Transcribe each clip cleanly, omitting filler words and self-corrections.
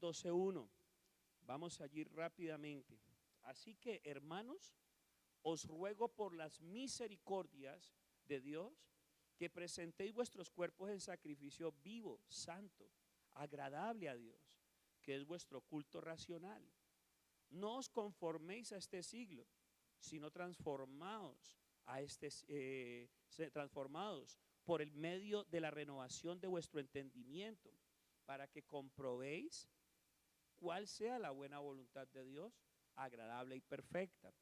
12:1. Vamos allí rápidamente. Así que, hermanos, os ruego por las misericordias de Dios que presentéis vuestros cuerpos en sacrificio vivo, santo, agradable a Dios, que es vuestro culto racional. No os conforméis a este siglo, sino transformaos transformados por el medio de la renovación de vuestro entendimiento, para que comprobéis cuál sea la buena voluntad de Dios, agradable y perfecta.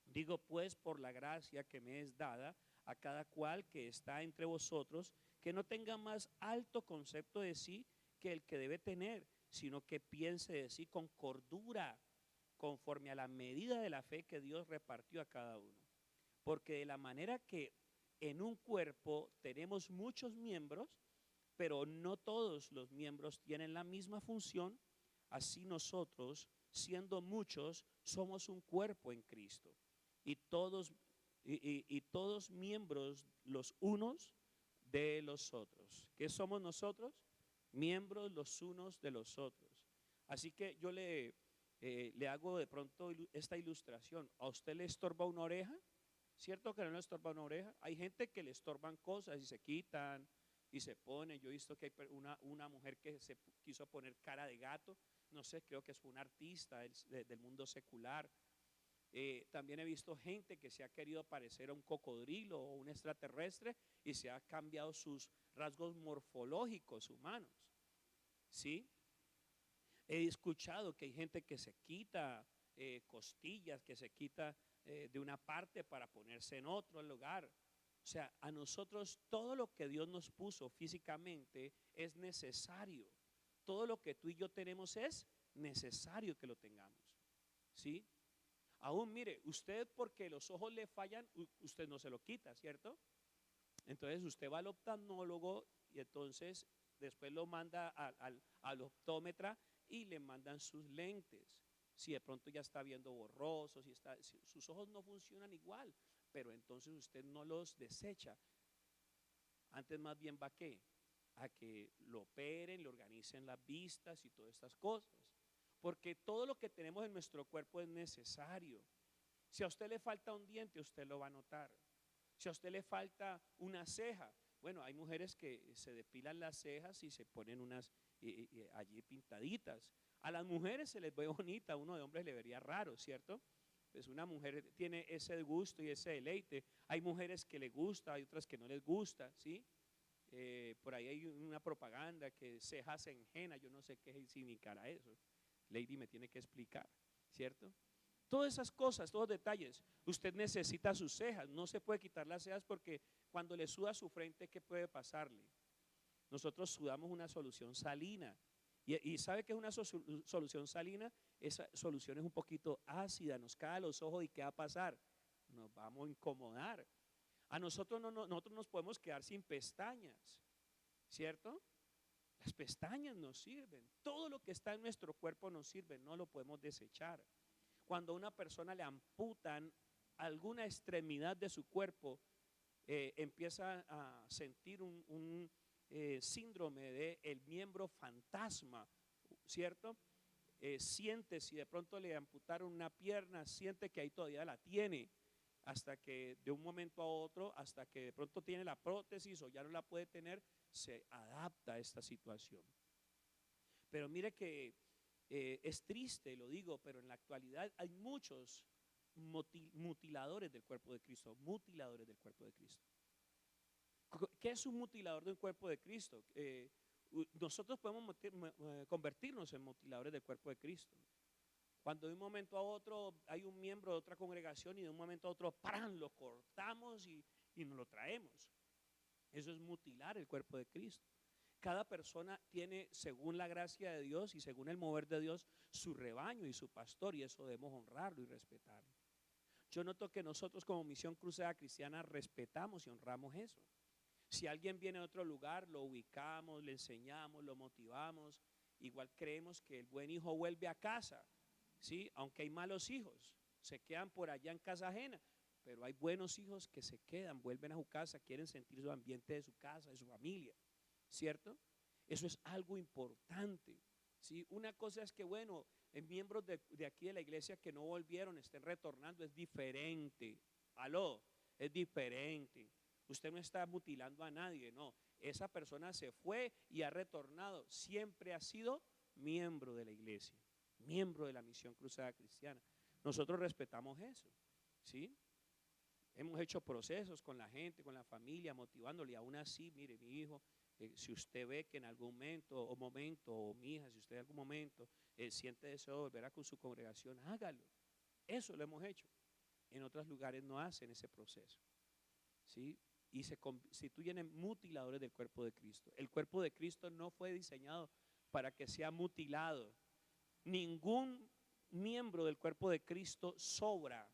Digo pues, por la gracia que me es dada a cada cual que está entre vosotros, que no tenga más alto concepto de sí que el que debe tener, sino que piense de sí con cordura, conforme a la medida de la fe que Dios repartió a cada uno. Porque de la manera que en un cuerpo tenemos muchos miembros, pero no todos los miembros tienen la misma función, así nosotros, siendo muchos, somos un cuerpo en Cristo. Y todos miembros los unos de los otros. ¿Qué somos nosotros? Miembros los unos de los otros. Así que yo le hago de pronto esta ilustración. ¿A usted le estorba una oreja? ¿Cierto que no le estorba una oreja? Hay gente que le estorban cosas y se quitan y se ponen. Yo he visto que hay una mujer que se quiso poner cara de gato. No sé, creo que es un artista del mundo secular. También he visto gente que se ha querido parecer a un cocodrilo o un extraterrestre y se ha cambiado sus rasgos morfológicos humanos. ¿Sí? He escuchado que hay gente que se quita costillas, que se quita de una parte para ponerse en otro lugar. O sea, a nosotros todo lo que Dios nos puso físicamente es necesario. Todo lo que tú y yo tenemos es necesario que lo tengamos. ¿Sí? Aún mire, usted porque los ojos le fallan, usted no se lo quita, ¿cierto? Entonces usted va al oftalmólogo y entonces después lo manda al optómetra y le mandan sus lentes. Si de pronto ya está viendo borroso, si sus ojos no funcionan igual, pero entonces usted no los desecha. Antes más bien va a que lo operen, le organicen las vistas y todas estas cosas. Porque todo lo que tenemos en nuestro cuerpo es necesario. Si a usted le falta un diente, usted lo va a notar. Si a usted le falta una ceja, bueno, hay mujeres que se depilan las cejas y se ponen unas allí pintaditas. A las mujeres se les ve bonita, a uno de hombres le vería raro, ¿cierto? Pues una mujer tiene ese gusto y ese deleite. Hay mujeres que les gusta, hay otras que no les gusta, ¿sí? Por ahí hay una propaganda que cejas en henna, yo no sé qué significará eso. Lady me tiene que explicar, ¿cierto? Todas esas cosas, todos los detalles. Usted necesita sus cejas, no se puede quitar las cejas porque cuando le suda su frente, ¿qué puede pasarle? Nosotros sudamos una solución salina. Y ¿sabe qué es una solución salina? Esa solución es un poquito ácida, nos cae a los ojos y ¿qué va a pasar? Nos vamos a incomodar. A nosotros, nosotros nos podemos quedar sin pestañas, ¿cierto? Las pestañas nos sirven, todo lo que está en nuestro cuerpo nos sirve, no lo podemos desechar. Cuando a una persona le amputan alguna extremidad de su cuerpo, empieza a sentir un síndrome de el miembro fantasma, ¿cierto? Siente, si de pronto le amputaron una pierna, siente que ahí todavía la tiene, hasta que de un momento a otro, hasta que de pronto tiene la prótesis o ya no la puede tener, se adapta a esta situación. Pero mire que es triste, lo digo, pero en la actualidad hay muchos mutiladores del cuerpo de Cristo, mutiladores del cuerpo de Cristo. ¿Qué es un mutilador del cuerpo de Cristo? Nosotros podemos convertirnos en mutiladores del cuerpo de Cristo. Cuando de un momento a otro hay un miembro de otra congregación y de un momento a otro ¡pran!, lo cortamos y nos lo traemos. Eso es mutilar el cuerpo de Cristo. Cada persona tiene, según la gracia de Dios y según el mover de Dios, su rebaño y su pastor, y eso debemos honrarlo y respetarlo. Yo noto que nosotros como Misión Cruzada Cristiana respetamos y honramos eso. Si alguien viene a otro lugar, lo ubicamos, le enseñamos, lo motivamos. Igual creemos que el buen hijo vuelve a casa, ¿sí? Aunque hay malos hijos, se quedan por allá en casa ajena, pero hay buenos hijos que se quedan, vuelven a su casa, quieren sentir su ambiente de su casa, de su familia, ¿cierto? Eso es algo importante, ¿sí? Una cosa es que, bueno, miembros de aquí de la iglesia que no volvieron, estén retornando, es diferente. Aló, es diferente. Usted no está mutilando a nadie, no. Esa persona se fue y ha retornado. Siempre ha sido miembro de la iglesia, miembro de la Misión Cruzada Cristiana. Nosotros respetamos eso, ¿sí? Hemos hecho procesos con la gente, con la familia, motivándole. Y aún así, mire, mi hijo, si usted ve que en algún momento, o mi hija, si usted en algún momento siente deseo de volver a con su congregación, hágalo. Eso lo hemos hecho. En otros lugares no hacen ese proceso, ¿sí? Y se constituyen en mutiladores del cuerpo de Cristo. El cuerpo de Cristo no fue diseñado para que sea mutilado. Ningún miembro del cuerpo de Cristo sobra.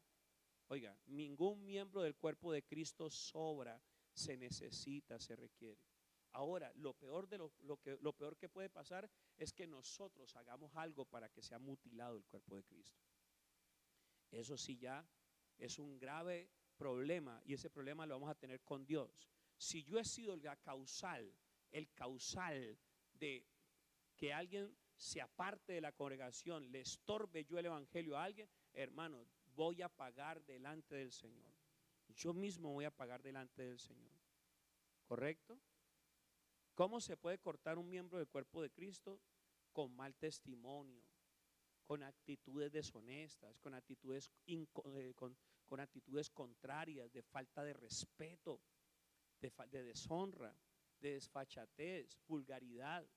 Oiga, ningún miembro del cuerpo de Cristo sobra, se necesita, se requiere. Ahora, lo peor que puede pasar es que nosotros hagamos algo para que sea mutilado el cuerpo de Cristo. Eso sí ya es un grave problema, y ese problema lo vamos a tener con Dios. Si yo he sido el causal de que alguien se aparte de la congregación, le estorbe yo el evangelio a alguien, hermano, voy a pagar delante del Señor. Yo mismo voy a pagar delante del Señor. ¿Correcto? ¿Cómo se puede cortar un miembro del cuerpo de Cristo? Con mal testimonio, con actitudes deshonestas, con actitudes con actitudes contrarias, de falta de respeto, de deshonra, de desfachatez, vulgaridad.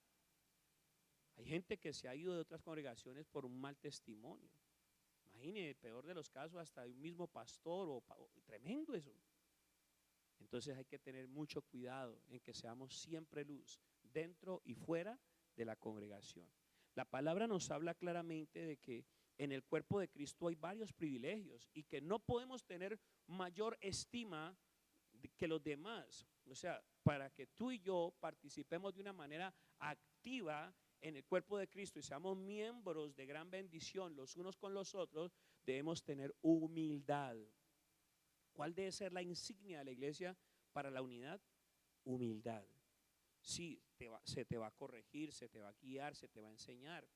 Hay gente que se ha ido de otras congregaciones por un mal testimonio. Imagine, peor de los casos, hasta un mismo pastor, tremendo eso. Entonces hay que tener mucho cuidado en que seamos siempre luz, dentro y fuera de la congregación. La palabra nos habla claramente de que en el cuerpo de Cristo hay varios privilegios y que no podemos tener mayor estima que los demás. O sea, para que tú y yo participemos de una manera activa en el cuerpo de Cristo y seamos miembros de gran bendición los unos con los otros, debemos tener humildad. ¿Cuál debe ser la insignia de la iglesia para la unidad? Humildad. Sí, se te va a corregir, se te va a guiar, se te va a enseñar.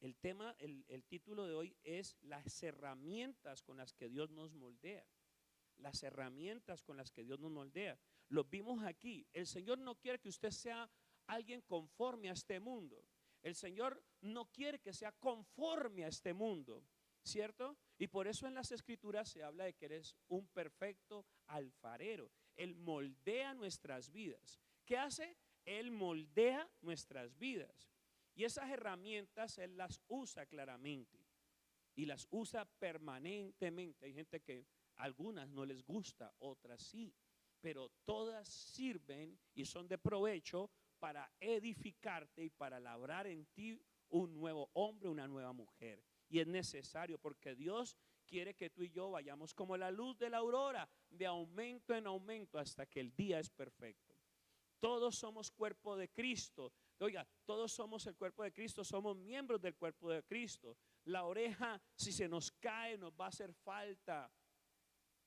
El tema, el título de hoy es las herramientas con las que Dios nos moldea. Las herramientas con las que Dios nos moldea. Lo vimos aquí. El Señor no quiere que usted sea alguien conforme a este mundo. El Señor no quiere que sea conforme a este mundo, ¿cierto? Y por eso en las Escrituras se habla de que eres un perfecto alfarero. Él moldea nuestras vidas. ¿Qué hace? Él moldea nuestras vidas. Y esas herramientas Él las usa claramente y las usa permanentemente. Hay gente que algunas no les gusta, otras sí, pero todas sirven y son de provecho para edificarte y para labrar en ti un nuevo hombre, una nueva mujer. Y es necesario porque Dios quiere que tú y yo vayamos como la luz de la aurora, de aumento en aumento hasta que el día es perfecto. Todos somos cuerpo de Cristo. Oiga, todos somos el cuerpo de Cristo, somos miembros del cuerpo de Cristo. La oreja, si se nos cae, nos va a hacer falta.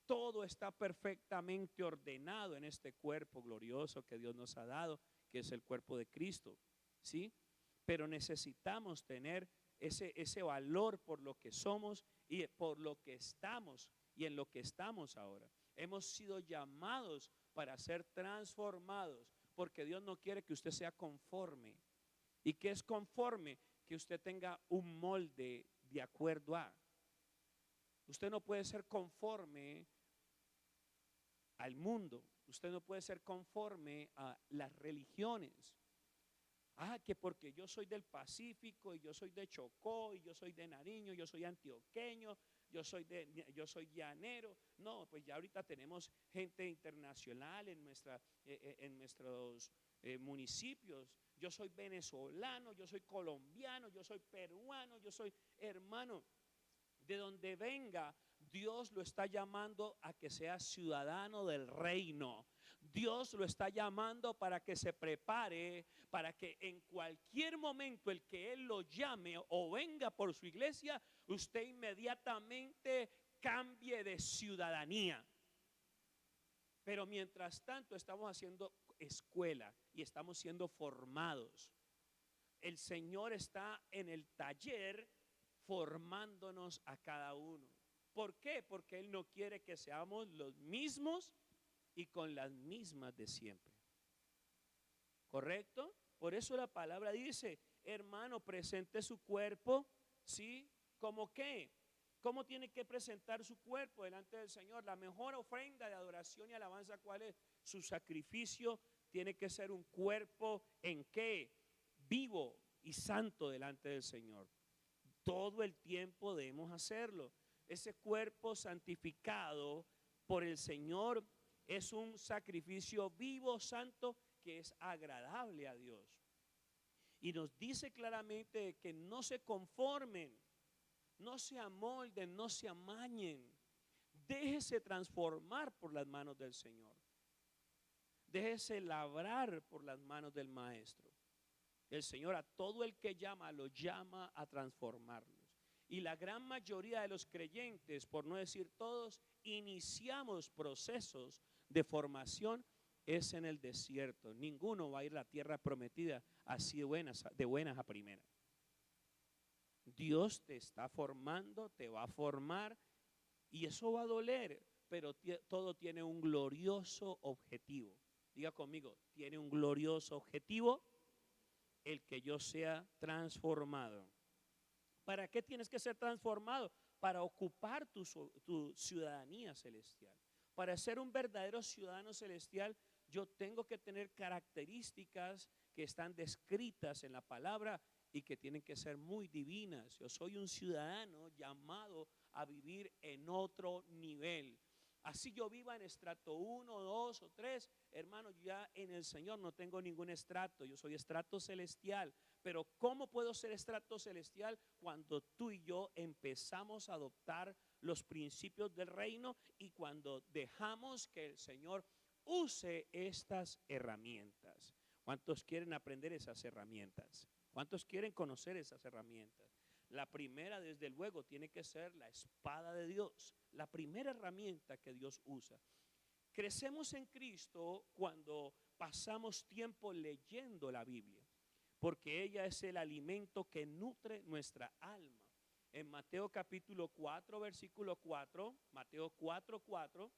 Todo está perfectamente ordenado en este cuerpo glorioso que Dios nos ha dado, que es el cuerpo de Cristo, ¿sí? Pero necesitamos tener ese valor por lo que somos y por lo que estamos y en lo que estamos ahora. Hemos sido llamados para ser transformados, porque Dios no quiere que usted sea conforme. ¿Y qué es conforme? Que usted tenga un molde de acuerdo a. Usted no puede ser conforme al mundo. Usted no puede ser conforme a las religiones. Que porque yo soy del Pacífico y yo soy de Chocó y yo soy de Nariño, yo soy antioqueño, yo soy llanero. No, pues ya ahorita tenemos gente internacional en nuestros municipios. Yo soy venezolano, yo soy colombiano, yo soy peruano, yo soy hermano. De donde venga, Dios lo está llamando a que sea ciudadano del reino. Dios lo está llamando para que se prepare, para que en cualquier momento el que Él lo llame o venga por su iglesia, usted inmediatamente cambie de ciudadanía. Pero mientras tanto estamos haciendo escuela y estamos siendo formados. el Señor está en el taller formándonos a cada uno. ¿Por qué? Porque Él no quiere que seamos los mismos y con las mismas de siempre. ¿Correcto? Por eso la palabra dice, hermano, presente su cuerpo, ¿sí? ¿Cómo qué? ¿Cómo tiene que presentar su cuerpo delante del Señor? La mejor ofrenda de adoración y alabanza, ¿cuál es? Su sacrificio tiene que ser un cuerpo ¿en qué? Vivo y santo delante del Señor. Todo el tiempo debemos hacerlo. Ese cuerpo santificado por el Señor es un sacrificio vivo, santo, que es agradable a Dios. Y nos dice claramente que no se conformen, no se amolden, no se amañen. Déjese transformar por las manos del Señor. Déjese labrar por las manos del Maestro. El Señor a todo el que llama, lo llama a transformarlos. Y la gran mayoría de los creyentes, por no decir todos, iniciamos procesos de formación es en el desierto. Ninguno va a ir a la tierra prometida así de buenas a primeras. Dios te está formando, te va a formar y eso va a doler, pero todo tiene un glorioso objetivo. Diga conmigo, tiene un glorioso objetivo, el que yo sea transformado. ¿Para qué tienes que ser transformado? Para ocupar tu ciudadanía celestial. Para ser un verdadero ciudadano celestial, yo tengo que tener características que están descritas en la palabra y que tienen que ser muy divinas. Yo soy un ciudadano llamado a vivir en otro nivel. Así yo viva en estrato 1, 2 o 3, hermano, ya en el Señor no tengo ningún estrato, yo soy estrato celestial. Pero ¿cómo puedo ser estrato celestial? Cuando tú y yo empezamos a adoptar los principios del reino y cuando dejamos que el Señor use estas herramientas. ¿Cuántos quieren aprender esas herramientas? ¿Cuántos quieren conocer esas herramientas? La primera, desde luego, tiene que ser la espada de Dios, la primera herramienta que Dios usa. Crecemos en Cristo cuando pasamos tiempo leyendo la Biblia, porque ella es el alimento que nutre nuestra alma. En Mateo capítulo 4, versículo 4, Mateo 4, 4,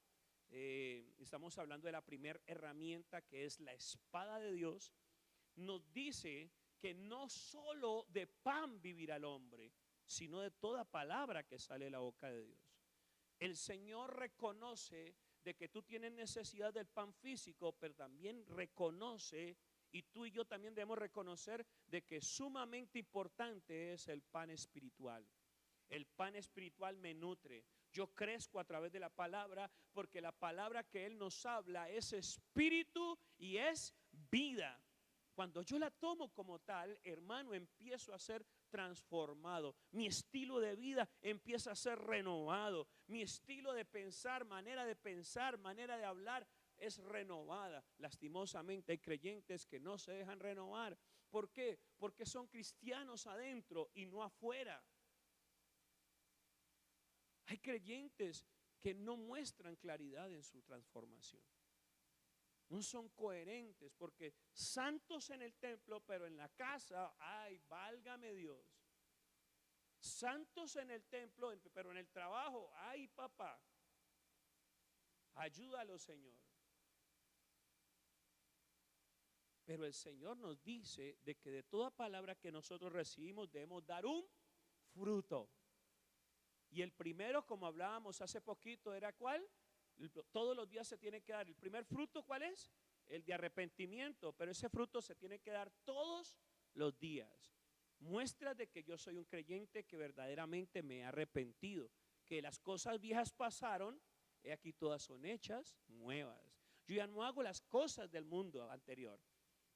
estamos hablando de la primera herramienta que es la espada de Dios. Nos dice que no solo de pan vivirá el hombre, sino de toda palabra que sale de la boca de Dios. El Señor reconoce de que tú tienes necesidad del pan físico, pero también reconoce, y tú y yo también debemos reconocer, de que sumamente importante es el pan espiritual. El pan espiritual me nutre. Yo crezco a través de la palabra, porque la palabra que Él nos habla es espíritu y es vida. Cuando yo la tomo como tal, hermano, empiezo a ser transformado. Mi estilo de vida empieza a ser renovado. Mi estilo de pensar, manera de hablar es renovada. Lastimosamente hay creyentes que no se dejan renovar. ¿Por qué? Porque son cristianos adentro y no afuera. Hay creyentes que no muestran claridad en su transformación. No son coherentes porque santos en el templo, pero en la casa, ay, válgame Dios. Santos en el templo, pero en el trabajo, ay, papá, ayúdalo, Señor. Pero el Señor nos dice de que de toda palabra que nosotros recibimos debemos dar un fruto. Y el primero, como hablábamos hace poquito, era ¿cuál? Todos los días se tiene que dar. El primer fruto, ¿cuál es? El de arrepentimiento, pero ese fruto se tiene que dar todos los días. Muestra de que yo soy un creyente que verdaderamente me he arrepentido, que las cosas viejas pasaron, y aquí todas son hechas nuevas. Yo ya no hago las cosas del mundo anterior.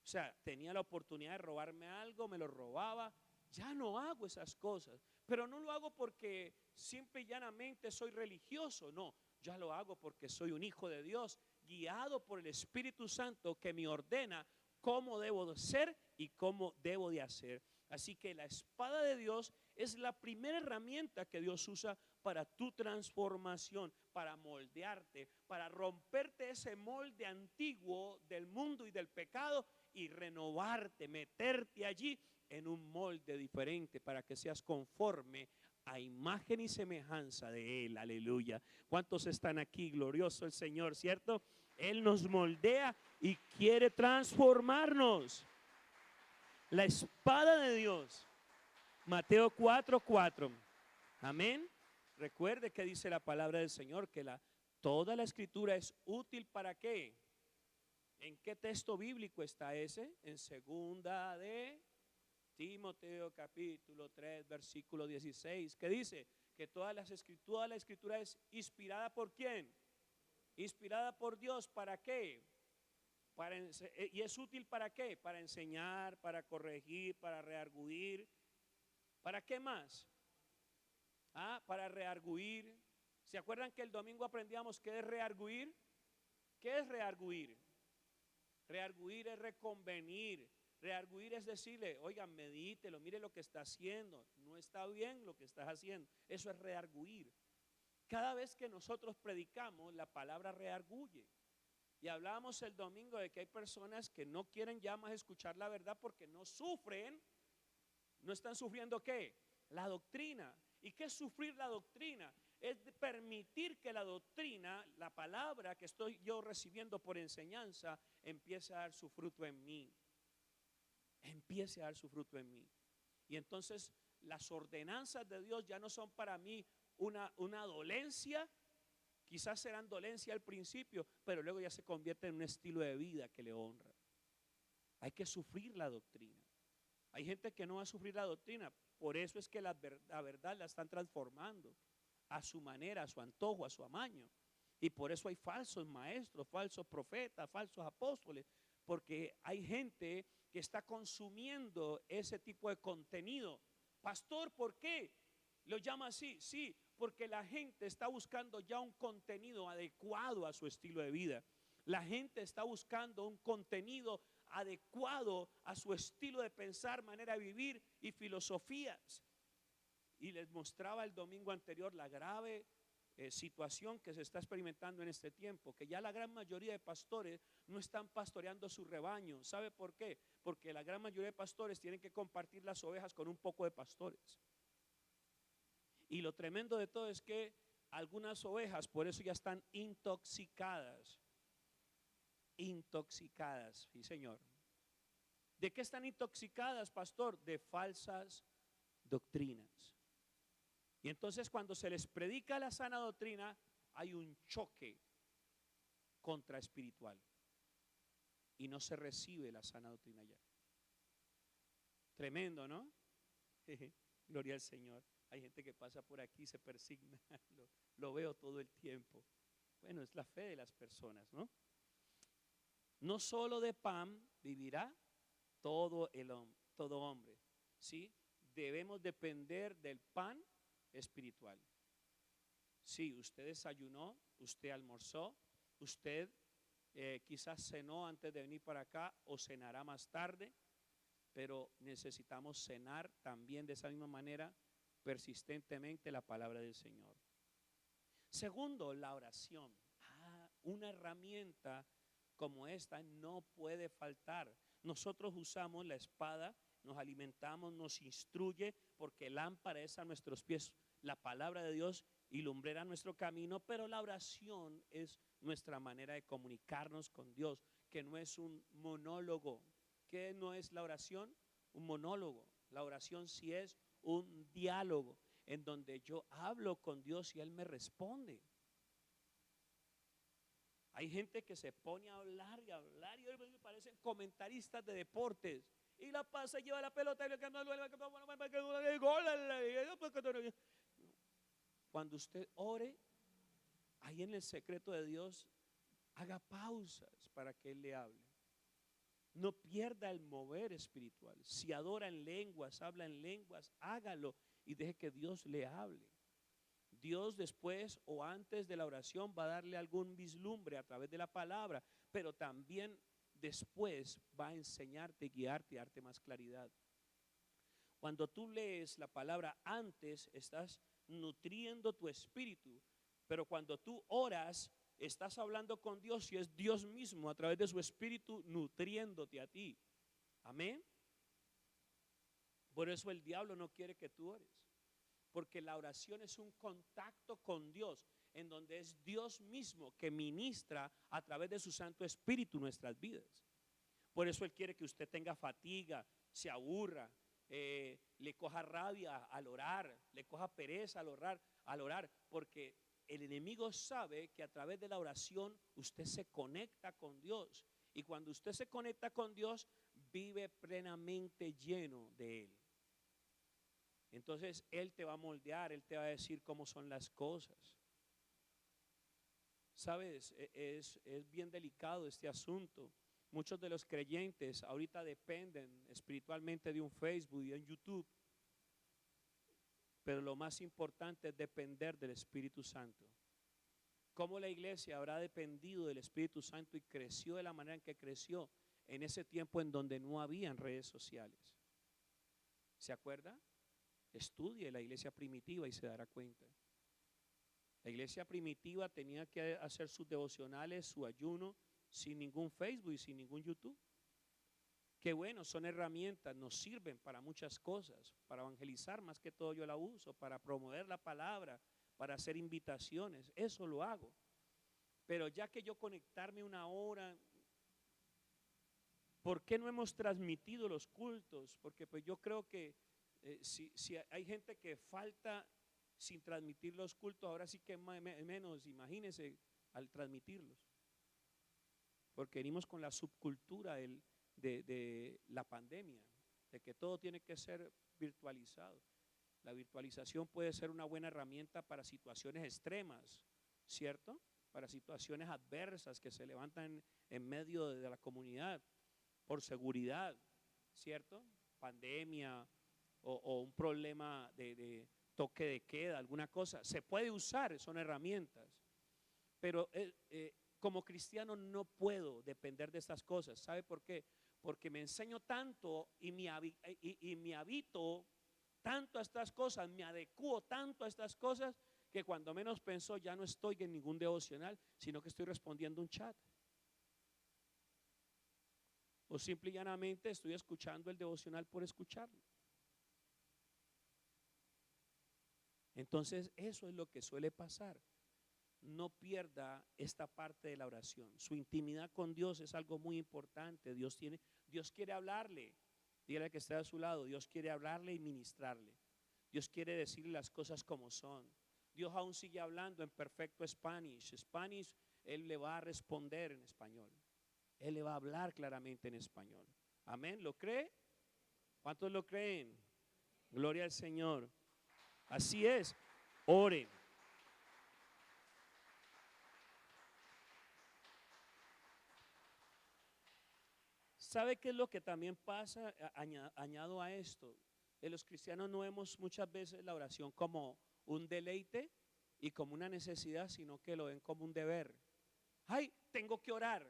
O sea, tenía la oportunidad de robarme algo, me lo robaba. Ya no hago esas cosas, pero no lo hago porque simple y llanamente soy religioso, no. Ya lo hago porque soy un hijo de Dios, guiado por el Espíritu Santo que me ordena cómo debo de ser y cómo debo de hacer. Así que la espada de Dios es la primera herramienta que Dios usa para tu transformación, para moldearte, para romperte ese molde antiguo del mundo y del pecado y renovarte, meterte allí en un molde diferente para que seas conforme a imagen y semejanza de Él. Aleluya. ¿Cuántos están aquí? Glorioso el Señor, ¿cierto? Él nos moldea y quiere transformarnos. La espada de Dios. Mateo 4:4. Amén. Recuerde que dice la palabra del Señor que toda la escritura es útil ¿para qué? ¿En qué texto bíblico está ese? En segunda de Timoteo capítulo 3 versículo 16, que dice que toda la escritura es inspirada ¿por quién? Inspirada por Dios. ¿Para qué? Y es útil ¿para qué? Para enseñar, para corregir, para rearguir. ¿Para qué más? Para rearguir. ¿Se acuerdan que el domingo aprendíamos qué es rearguir? ¿Qué es rearguir? Rearguir es reconvenir. Rearguir es decirle, oigan, medítelo, mire lo que está haciendo. No está bien lo que estás haciendo. Eso es rearguir. Cada vez que nosotros predicamos, la palabra rearguye. Y hablábamos el domingo de que hay personas que no quieren ya más escuchar la verdad porque no sufren. ¿No están sufriendo qué? La doctrina. ¿Y qué es sufrir la doctrina? Es permitir que la doctrina, la palabra que estoy yo recibiendo por enseñanza, empiece a dar su fruto en mí. Empiece a dar su fruto en mí. Y entonces las ordenanzas de Dios ya no son para mí una dolencia. Quizás serán dolencia al principio, pero luego ya se convierte en un estilo de vida que le honra. Hay que sufrir la doctrina. Hay gente que no va a sufrir la doctrina. Por eso es que la verdad la están transformando a su manera, a su antojo, a su amaño. Y por eso hay falsos maestros, falsos profetas, falsos apóstoles. Porque hay gente que está consumiendo ese tipo de contenido. Pastor, ¿por qué lo llama así? Sí, porque la gente está buscando ya un contenido adecuado a su estilo de vida. La gente está buscando un contenido adecuado a su estilo de pensar, manera de vivir y filosofías. Y les mostraba el domingo anterior la grave situación que se está experimentando en este tiempo, que ya la gran mayoría de pastores no están pastoreando su rebaño. ¿Sabe por qué? Porque la gran mayoría de pastores tienen que compartir las ovejas con un poco de pastores. Y lo tremendo de todo es que algunas ovejas por eso ya están intoxicadas. Intoxicadas, sí señor. ¿De qué están intoxicadas, pastor? De falsas doctrinas. Y entonces cuando se les predica la sana doctrina, hay un choque contra espiritual y no se recibe la sana doctrina ya. Tremendo, ¿no? Gloria al Señor. Hay gente que pasa por aquí y se persigna. Lo veo todo el tiempo. Bueno, es la fe de las personas, ¿no? No solo de pan vivirá todo hombre, ¿sí? Debemos depender del pan espiritual. Sí, usted desayunó, usted almorzó, usted quizás cenó antes de venir para acá o cenará más tarde, pero necesitamos cenar también de esa misma manera persistentemente la palabra del Señor. Segundo, la oración. Una herramienta como esta no puede faltar. Nosotros usamos la espada, nos alimentamos, nos instruye, porque lámpara es a nuestros pies la palabra de Dios y lumbrera nuestro camino, pero la oración es nuestra manera de comunicarnos con Dios, que no es un monólogo. ¿Qué no es la oración? Un monólogo. La oración sí es un diálogo en donde yo hablo con Dios y Él me responde. Hay gente que se pone a hablar y hablar y me parecen comentaristas de deportes y la pasa y lleva la pelota y cuando usted ore ahí en el secreto de Dios, haga pausas para que Él le hable. No pierda el mover espiritual. Si adora en lenguas, habla en lenguas, hágalo y deje que Dios le hable. Dios después o antes de la oración va a darle algún vislumbre a través de la palabra, pero también después va a enseñarte, guiarte y darte más claridad. Cuando tú lees la palabra antes, estás nutriendo tu espíritu, pero cuando tú oras, estás hablando con Dios y es Dios mismo a través de su espíritu nutriéndote a ti. Amén. Por eso el diablo no quiere que tú ores. Porque la oración es un contacto con Dios, en donde es Dios mismo que ministra a través de su Santo Espíritu nuestras vidas. Por eso Él quiere que usted tenga fatiga, se aburra, le coja rabia al orar, le coja pereza al orar, porque el enemigo sabe que a través de la oración usted se conecta con Dios. Y cuando usted se conecta con Dios, vive plenamente lleno de Él. Entonces Él te va a moldear, Él te va a decir cómo son las cosas. Sabes, es bien delicado este asunto. Muchos de los creyentes ahorita dependen espiritualmente de un Facebook y un YouTube, pero lo más importante es depender del Espíritu Santo. ¿Cómo la iglesia habrá dependido del Espíritu Santo y creció de la manera en que creció en ese tiempo en donde no habían redes sociales? ¿Se acuerda? Estudie la iglesia primitiva y se dará cuenta. La iglesia primitiva tenía que hacer sus devocionales, su ayuno, sin ningún Facebook y sin ningún YouTube. Qué bueno, son herramientas, nos sirven para muchas cosas, para evangelizar, más que todo yo la uso, para promover la palabra, para hacer invitaciones, eso lo hago. Pero ya que yo conectarme una hora, ¿por qué no hemos transmitido los cultos? Porque pues yo creo que si hay gente que falta sin transmitir los cultos, ahora sí que menos, imagínense, al transmitirlos. Porque venimos con la subcultura de la pandemia, de que todo tiene que ser virtualizado. La virtualización puede ser una buena herramienta para situaciones extremas, ¿cierto? Para situaciones adversas que se levantan en medio de la comunidad, por seguridad, ¿cierto? Pandemia o un problema de toque de queda, alguna cosa. Se puede usar, son herramientas, pero como cristiano no puedo depender de estas cosas. ¿Sabe por qué? Porque me enseño tanto y me habito tanto a estas cosas, me adecuo tanto a estas cosas, que cuando menos pienso ya no estoy en ningún devocional, sino que estoy respondiendo un chat. O simple y llanamente estoy escuchando el devocional por escucharlo. Entonces eso es lo que suele pasar. No pierda esta parte de la oración. Su intimidad con Dios es algo muy importante. Dios quiere hablarle. Dígale que está a su lado. Dios quiere hablarle y ministrarle. Dios quiere decirle las cosas como son. Dios aún sigue hablando en perfecto Spanish. Él le va a responder en español. Él le va a hablar claramente en español. Amén. ¿Lo cree? ¿Cuántos lo creen? Gloria al Señor. Así es. Oren. ¿Sabe qué es lo que también pasa? Añado a esto. Los cristianos no vemos muchas veces la oración como un deleite y como una necesidad, sino que lo ven como un deber. ¡Ay, tengo que orar!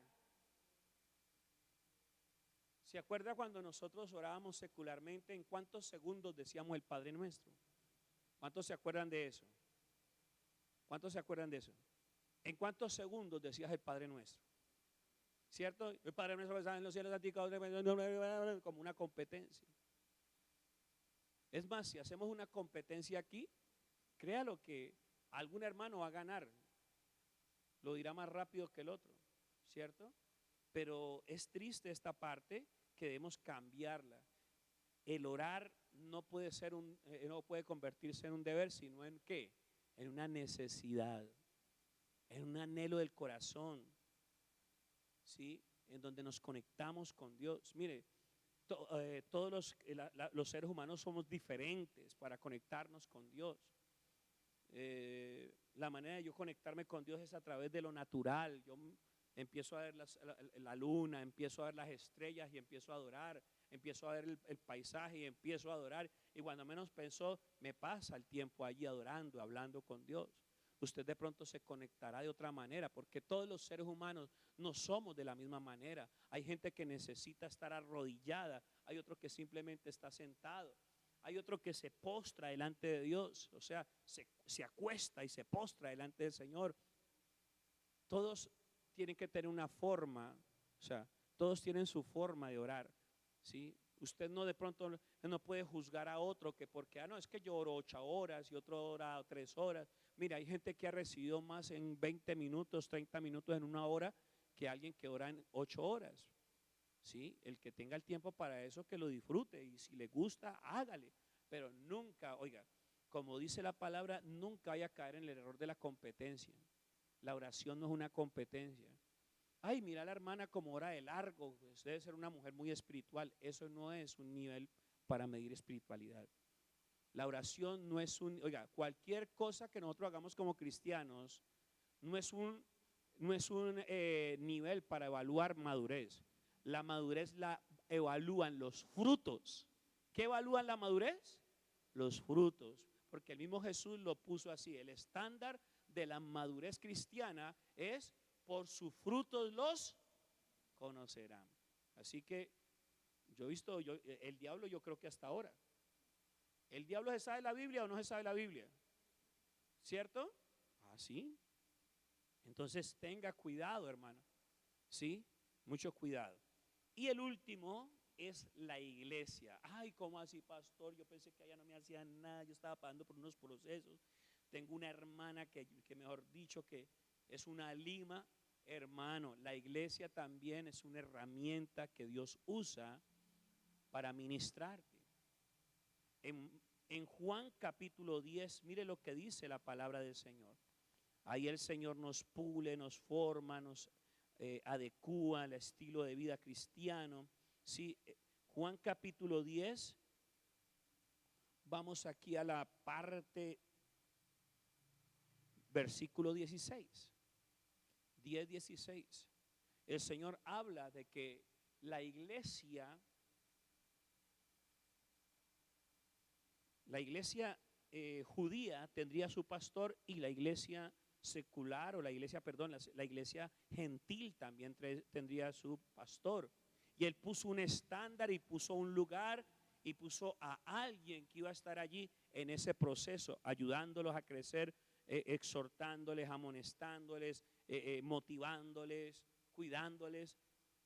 ¿Se acuerda cuando nosotros orábamos secularmente? ¿En cuántos segundos decíamos el Padre Nuestro? ¿Cuántos se acuerdan de eso? ¿Cuántos se acuerdan de eso? ¿En cuántos segundos decías el Padre Nuestro? ¿Cierto? El Padre Nuestro que está en los cielos, santificado, como una competencia. Es más, si hacemos una competencia aquí, créalo que algún hermano va a ganar, lo dirá más rápido que el otro, ¿cierto? Pero es triste esta parte que debemos cambiarla. El orar no puede no puede convertirse en un deber, sino en ¿qué? En una necesidad, en un anhelo del corazón, ¿sí? En donde nos conectamos con Dios. Mire, todos los seres humanos somos diferentes para conectarnos con Dios. La manera de yo conectarme con Dios es a través de lo natural. Yo empiezo a ver la luna, empiezo a ver las estrellas y empiezo a adorar, empiezo a ver el paisaje y empiezo a adorar, y cuando menos pensó, me pasa el tiempo allí adorando, hablando con Dios. Usted de pronto se conectará de otra manera, porque todos los seres humanos no somos de la misma manera. Hay gente que necesita estar arrodillada, hay otro que simplemente está sentado, hay otro que se postra delante de Dios, o sea, se acuesta y se postra delante del Señor. Todos tienen que tener una forma, o sea, todos tienen su forma de orar, ¿sí? Usted no de pronto no puede juzgar a otro que porque, no, es que yo oro 8 horas y otro ora 3 horas. Mira, hay gente que ha recibido más en 20 minutos, 30 minutos, en una hora, que alguien que ora en 8 horas. ¿Sí? El que tenga el tiempo para eso, que lo disfrute, y si le gusta, hágale. Pero nunca, oiga, como dice la palabra, nunca vaya a caer en el error de la competencia. La oración no es una competencia. Ay, mira a la hermana como ora de largo, pues debe ser una mujer muy espiritual. Eso no es un nivel para medir espiritualidad. La oración no es oiga, cualquier cosa que nosotros hagamos como cristianos no es un nivel para evaluar madurez. La madurez la evalúan los frutos. ¿Qué evalúan la madurez? Los frutos. Porque el mismo Jesús lo puso así. El estándar de la madurez cristiana es: por sus frutos los conocerán. Así que yo he visto, el diablo, yo creo que hasta ahora. ¿El diablo se sabe la Biblia o no se sabe la Biblia? ¿Cierto? Sí. Entonces tenga cuidado, hermano. ¿Sí? Mucho cuidado. Y el último es la iglesia. Ay, ¿cómo así, pastor? Yo pensé que allá no me hacían nada. Yo estaba pasando por unos procesos. Tengo una hermana que mejor dicho, que es una lima. Hermano, la iglesia también es una herramienta que Dios usa para ministrarte. En Juan capítulo 10, mire lo que dice la palabra del Señor. Ahí el Señor nos pule, nos forma, nos adecúa al estilo de vida cristiano. Sí, Juan capítulo 10, vamos aquí a la parte, versículo 16. 10:16. El Señor habla de que la iglesia judía tendría su pastor, y la iglesia secular, o la iglesia, perdón, la iglesia gentil también tendría su pastor. Y él puso un estándar y puso un lugar y puso a alguien que iba a estar allí en ese proceso, ayudándolos a crecer, exhortándoles, amonestándoles, motivándoles, cuidándoles.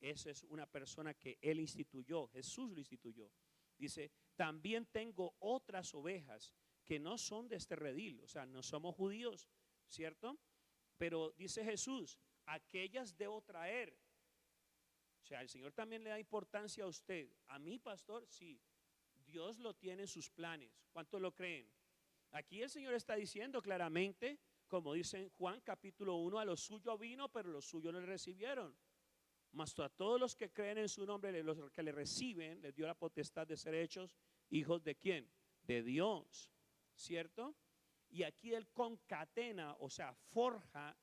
Esa es una persona que él instituyó, Jesús lo instituyó. Dice: también tengo otras ovejas que no son de este redil. O sea, no somos judíos, ¿cierto? Pero dice Jesús: aquellas debo traer. O sea, el Señor también le da importancia a usted. A mí, pastor, sí, Dios lo tiene en sus planes. ¿Cuántos lo creen? Aquí el Señor está diciendo claramente, como dice en Juan capítulo 1, a los suyos vino, pero los suyos no le recibieron. Mas a todos los que creen en su nombre, los que le reciben, les dio la potestad de ser hechos hijos de ¿quién? De Dios, ¿cierto? Y aquí él concatena, o sea, forja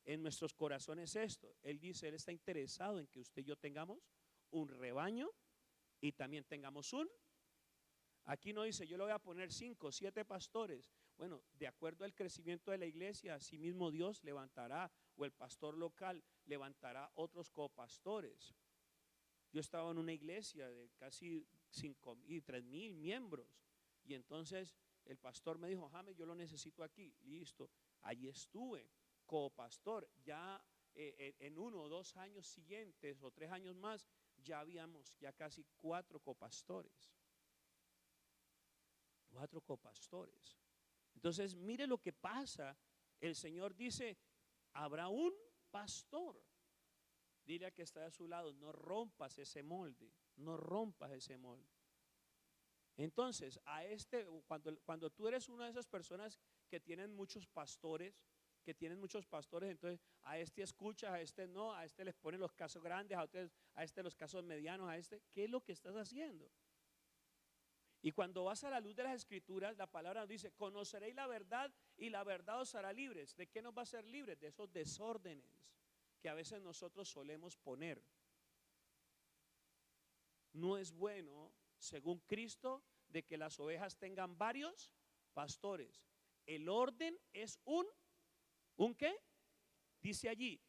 en nuestros corazones esto. Él dice, él está interesado en que usted y yo tengamos un rebaño y también tengamos aquí no dice, yo le voy a poner 5, 7 pastores. Bueno, de acuerdo al crecimiento de la iglesia, así mismo Dios levantará, o el pastor local levantará otros copastores. Yo estaba en una iglesia de casi 5,000, 3,000 miembros, y entonces el pastor me dijo, James, yo lo necesito aquí. Listo, allí estuve, copastor. Ya en 1 o 2 años siguientes, o 3 años más, ya habíamos ya casi 4 copastores. 4 copastores. Entonces, mire lo que pasa. El Señor dice, habrá un pastor. Dile a que está a su lado, no rompas ese molde, no rompas ese molde. Entonces, cuando tú eres una de esas personas que tienen muchos pastores, entonces a este escuchas, a este no, a este les ponen los casos grandes, a este los casos medianos, ¿qué es lo que estás haciendo? Y cuando vas a la luz de las escrituras, la palabra nos dice, conoceréis la verdad y la verdad os hará libres. ¿De qué nos va a hacer libres? De esos desórdenes que a veces nosotros solemos poner. No es bueno, según Cristo, de que las ovejas tengan varios pastores. El orden es ¿un qué? Dice allí,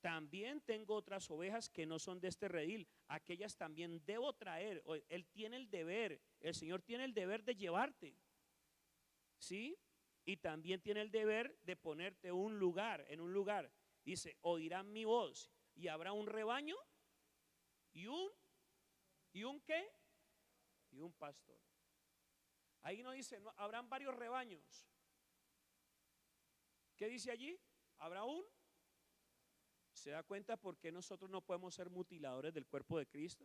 también tengo otras ovejas que no son de este redil, aquellas también debo traer. Él tiene el deber, el Señor tiene el deber de llevarte, ¿sí? Y también tiene el deber de ponerte en un lugar. Dice, oirán mi voz y habrá un rebaño y un ¿Y un qué? Y un pastor. Ahí no dice, no, habrán varios rebaños. ¿Qué dice allí? ¿Habrá un? ¿Se da cuenta por qué nosotros no podemos ser mutiladores del cuerpo de Cristo?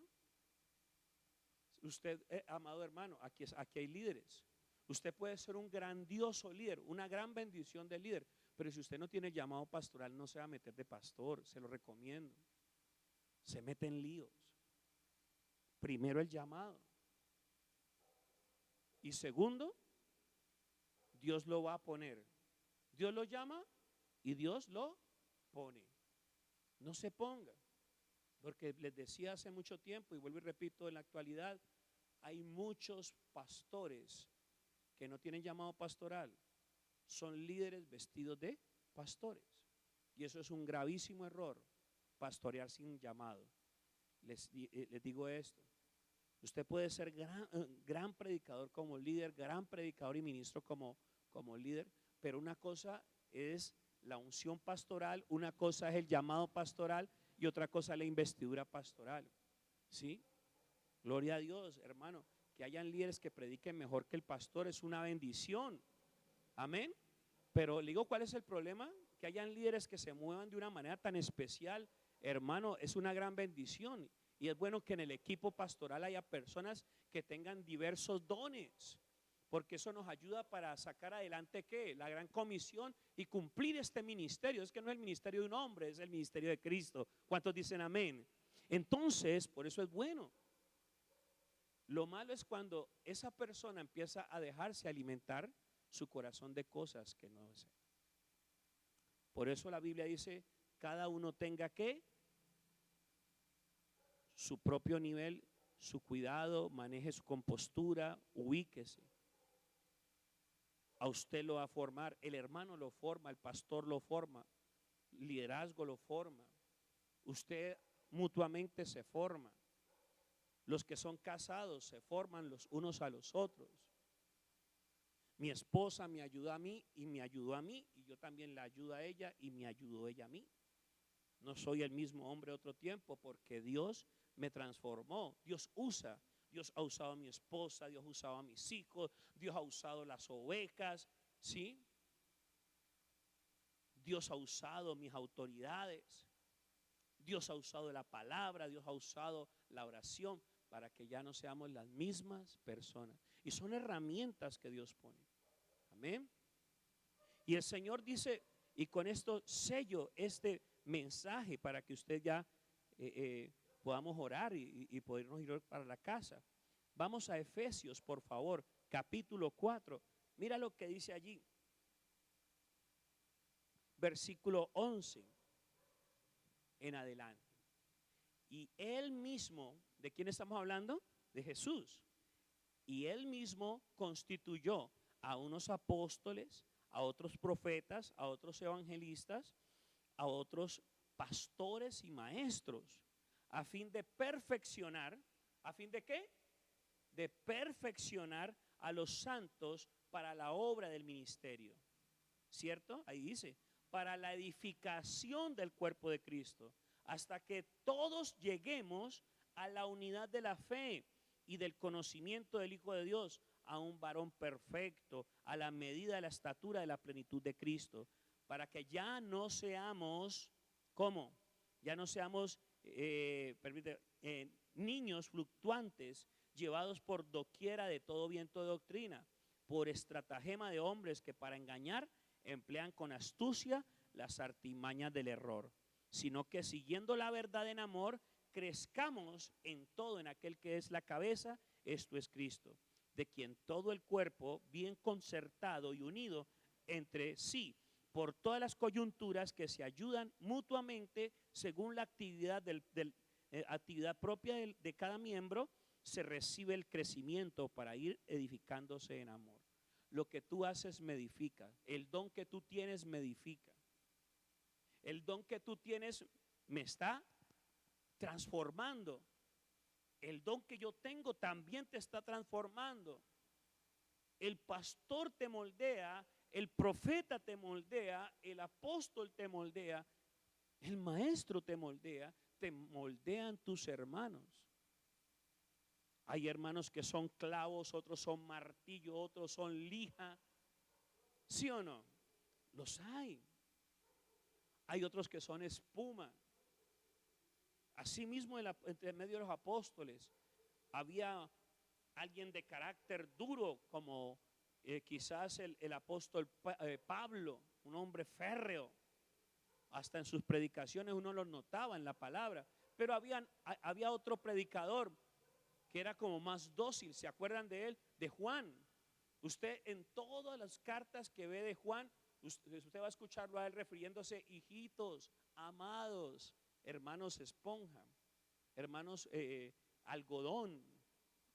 Usted, amado hermano, aquí hay líderes. Usted puede ser un grandioso líder, una gran bendición de líder, pero si usted no tiene llamado pastoral, no se va a meter de pastor, se lo recomiendo. Se mete en líos. Primero el llamado. Y segundo, Dios lo va a poner. Dios lo llama y Dios lo pone. No se ponga, porque les decía hace mucho tiempo y vuelvo y repito en la actualidad, hay muchos pastores que no tienen llamado pastoral, son líderes vestidos de pastores. Y eso es un gravísimo error, pastorear sin llamado. Les digo esto, usted puede ser gran predicador como líder, gran predicador y ministro como líder, pero una cosa es la unción pastoral, una cosa es el llamado pastoral y otra cosa es la investidura pastoral. ¿Sí? Gloria a Dios, hermano, que hayan líderes que prediquen mejor que el pastor es una bendición. Amén. Pero le digo, ¿cuál es el problema? Que hayan líderes que se muevan de una manera tan especial, hermano, es una gran bendición. Y es bueno que en el equipo pastoral haya personas que tengan diversos dones, porque eso nos ayuda para sacar adelante ¿qué? La gran comisión y cumplir este ministerio. Es que no es el ministerio de un hombre, es el ministerio de Cristo. ¿Cuántos dicen amén? Entonces, por eso es bueno. Lo malo es cuando esa persona empieza a dejarse alimentar su corazón de cosas que no desea. Por eso la Biblia dice, cada uno tenga que su propio nivel, su cuidado, maneje su compostura, ubíquese. A usted lo va a formar, el hermano lo forma, el pastor lo forma, liderazgo lo forma, usted mutuamente se forma. Los que son casados se forman los unos a los otros. Mi esposa me ayuda a mí y me ayudó a mí, y yo también la ayudo a ella y me ayudó ella a mí. No soy el mismo hombre otro tiempo porque Dios me transformó. Dios ha usado a mi esposa, Dios ha usado a mis hijos, Dios ha usado las ovejas, ¿sí? Dios ha usado mis autoridades, Dios ha usado la palabra, Dios ha usado la oración para que ya no seamos las mismas personas. Y son herramientas que Dios pone. Amén. Y el Señor dice, y con esto sello este mensaje para que usted ya podamos orar y podernos ir para la casa. Vamos a Efesios, por favor, capítulo 4. Mira lo que dice allí. Versículo 11 en adelante. Y él mismo, ¿de quién estamos hablando? De Jesús. Y él mismo constituyó a unos apóstoles, a otros profetas, a otros evangelistas, a otros pastores y maestros, a fin de perfeccionar, ¿a fin de qué? De perfeccionar a los santos para la obra del ministerio. ¿Cierto? Ahí dice, para la edificación del cuerpo de Cristo, hasta que todos lleguemos a la unidad de la fe y del conocimiento del Hijo de Dios, a un varón perfecto, a la medida de la estatura de la plenitud de Cristo, para que ya no seamos, ¿cómo? Ya no seamos, niños fluctuantes, llevados por doquiera de todo viento de doctrina, por estratagema de hombres que para engañar emplean con astucia las artimañas del error, sino que siguiendo la verdad en amor, crezcamos en todo en aquel que es la cabeza, esto es Cristo, de quien todo el cuerpo, bien concertado y unido entre sí, por todas las coyunturas que se ayudan mutuamente según la actividad, actividad propia de cada miembro, se recibe el crecimiento para ir edificándose en amor. Lo que tú haces me edifica, el don que tú tienes me edifica, el don que tú tienes me está transformando, el don que yo tengo también te está transformando. El pastor te moldea, el profeta te moldea, el apóstol te moldea, el maestro te moldean tus hermanos. Hay hermanos que son clavos, otros son martillo, otros son lija. ¿Sí o no? Los hay. Hay otros que son espuma. Asimismo, entre medio de los apóstoles, había alguien de carácter duro, como quizás el apóstol Pablo, un hombre férreo. Hasta en sus predicaciones uno lo notaba en la palabra. Pero había otro predicador que era como más dócil. ¿Se acuerdan de él? De Juan. Usted en todas las cartas que ve de Juan, usted va a escucharlo a él refiriéndose: hijitos, amados, hermanos esponja, hermanos algodón.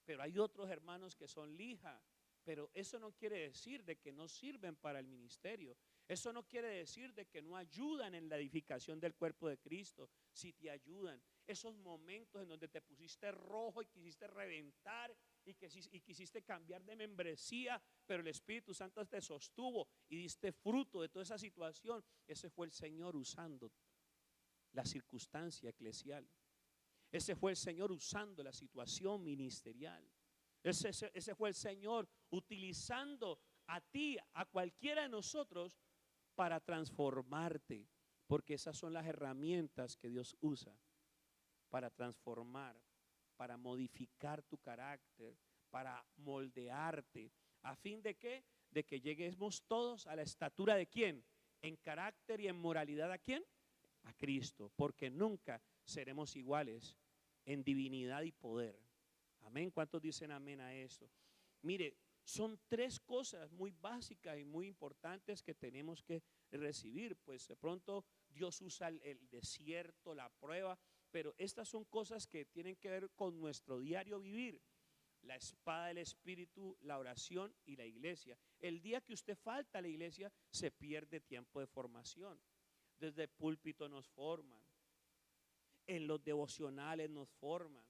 Pero hay otros hermanos que son lija. Pero eso no quiere decir de que no sirven para el ministerio. Eso no quiere decir de que no ayudan en la edificación del cuerpo de Cristo. Si te ayudan, esos momentos en donde te pusiste rojo y quisiste reventar y quisiste cambiar de membresía, pero el Espíritu Santo te sostuvo y diste fruto de toda esa situación, ese fue el Señor usando la circunstancia eclesial. Ese fue el Señor usando la situación ministerial. Ese fue el Señor utilizando a ti, a cualquiera de nosotros, para transformarte, porque esas son las herramientas que Dios usa para transformar, para modificar tu carácter, para moldearte, a fin de que lleguemos todos a la estatura de ¿quién? En carácter y en moralidad, ¿a quién? A Cristo, porque nunca seremos iguales en divinidad y poder. Amén. ¿Cuántos dicen amén a esto? Mire, son tres cosas muy básicas y muy importantes que tenemos que recibir. Pues de pronto Dios usa el desierto, la prueba, pero estas son cosas que tienen que ver con nuestro diario vivir. La espada del Espíritu, la oración y la iglesia. El día que usted falta a la iglesia, se pierde tiempo de formación. Desde el púlpito nos forman, en los devocionales nos forman,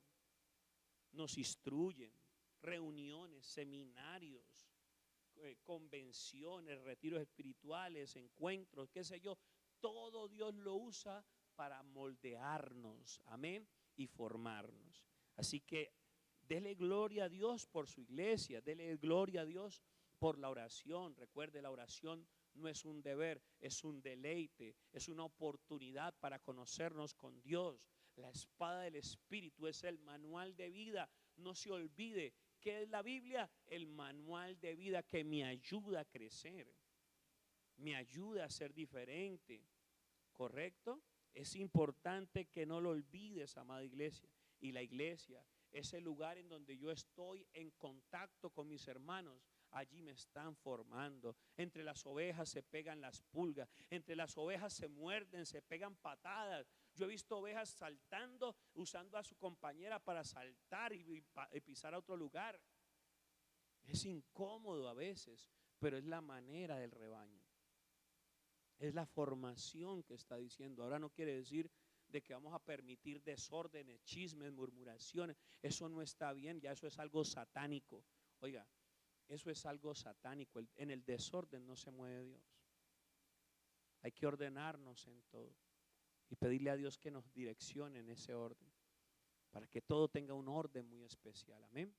nos instruyen, reuniones, seminarios, convenciones, retiros espirituales, encuentros, qué sé yo. Todo Dios lo usa para moldearnos, amén, y formarnos. Así que dele gloria a Dios por su iglesia, dele gloria a Dios por la oración. Recuerde, la oración no es un deber, es un deleite, es una oportunidad para conocernos con Dios. La espada del Espíritu es el manual de vida. No se olvide, ¿qué es la Biblia? El manual de vida que me ayuda a crecer, me ayuda a ser diferente, ¿correcto? Es importante que no lo olvides, amada iglesia. Y la iglesia es el lugar en donde yo estoy en contacto con mis hermanos. Allí me están formando. Entre las ovejas se pegan las pulgas, entre las ovejas se muerden, se pegan patadas. Yo he visto ovejas saltando, usando a su compañera para saltar y pisar a otro lugar. Es incómodo a veces, pero es la manera del rebaño. Es la formación que está diciendo. Ahora no quiere decir de que vamos a permitir desórdenes, chismes, murmuraciones. Eso no está bien, ya eso es algo satánico. Oiga, eso es algo satánico. En el desorden no se mueve Dios. Hay que ordenarnos en todo y pedirle a Dios que nos direccione en ese orden, para que todo tenga un orden muy especial. Amén.